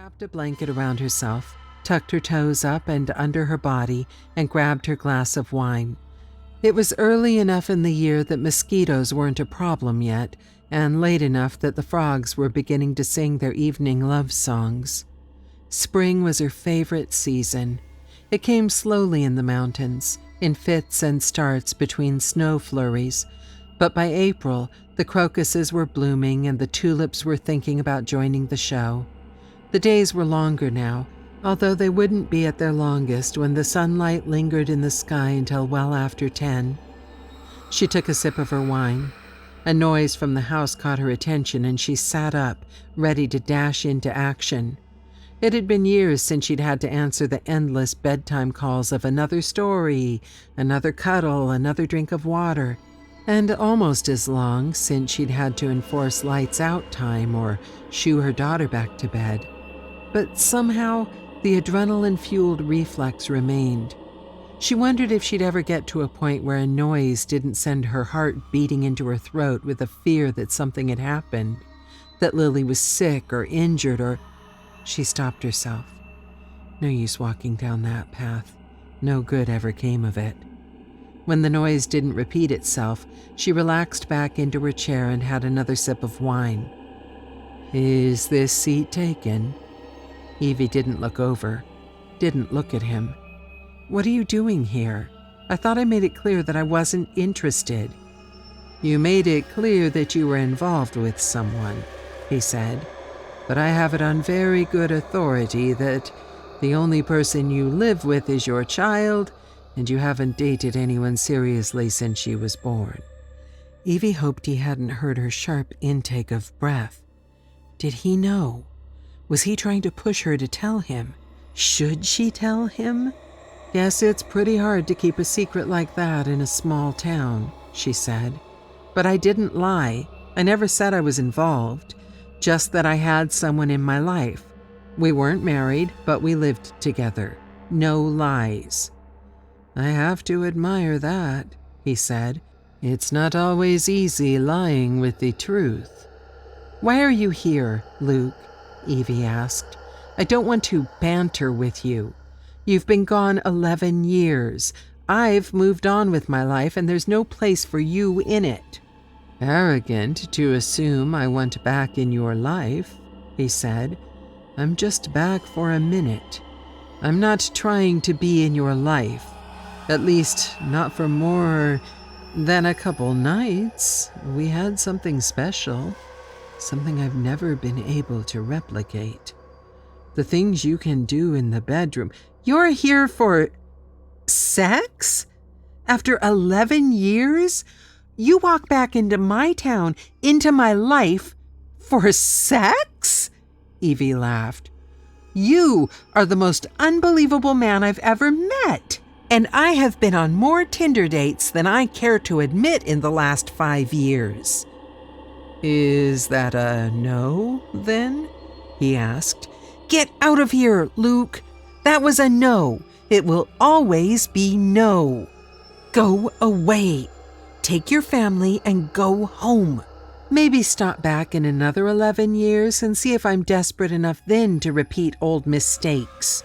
wrapped a blanket around herself, tucked her toes up and under her body, and grabbed her glass of wine. It was early enough in the year that mosquitoes weren't a problem yet, and late enough that the frogs were beginning to sing their evening love songs. Spring was her favorite season. It came slowly in the mountains, in fits and starts between snow flurries, but by April, the crocuses were blooming and the tulips were thinking about joining the show. The days were longer now, although they wouldn't be at their longest when the sunlight lingered in the sky until well after 10. She took a sip of her wine. A noise from the house caught her attention and she sat up, ready to dash into action. It had been years since she'd had to answer the endless bedtime calls of another story, another cuddle, another drink of water, and almost as long since she'd had to enforce lights out time or shoo her daughter back to bed. But somehow, the adrenaline-fueled reflex remained. She wondered if she'd ever get to a point where a noise didn't send her heart beating into her throat with a fear that something had happened, that Lily was sick or injured or... She stopped herself. No use walking down that path. No good ever came of it. When the noise didn't repeat itself, she relaxed back into her chair and had another sip of wine. "Is this seat taken?" Evie didn't look over, didn't look at him. "What are you doing here? I thought I made it clear that I wasn't interested." "You made it clear that you were involved with someone," he said, "but I have it on very good authority that the only person you live with is your child, and you haven't dated anyone seriously since she was born." Evie hoped he hadn't heard her sharp intake of breath. Did he know? Was he trying to push her to tell him? Should she tell him? "Guess it's pretty hard to keep a secret like that in a small town," she said. "But I didn't lie. I never said I was involved, just that I had someone in my life. We weren't married, but we lived together. No lies." "I have to admire that," he said. "It's not always easy lying with the truth." "Why are you here, Luke?" Evie asked. "I don't want to banter with you. You've been gone 11 years. I've moved on with my life, and there's no place for you in it." "Arrogant to assume I want back in your life," he said. "I'm just back for a minute. I'm not trying to be in your life. At least, not for more than a couple nights. We had something special. Something I've never been able to replicate. The things you can do in the bedroom." "You're here for sex? After 11 years? You walk back into my town, into my life, for sex?" Evie laughed. "You are the most unbelievable man I've ever met, and I have been on more Tinder dates than I care to admit in the last 5 years." "Is that a no, then?" he asked. "Get out of here, Luke. That was a no. It will always be no. Go away. Take your family and go home. Maybe stop back in another 11 years and see if I'm desperate enough then to repeat old mistakes."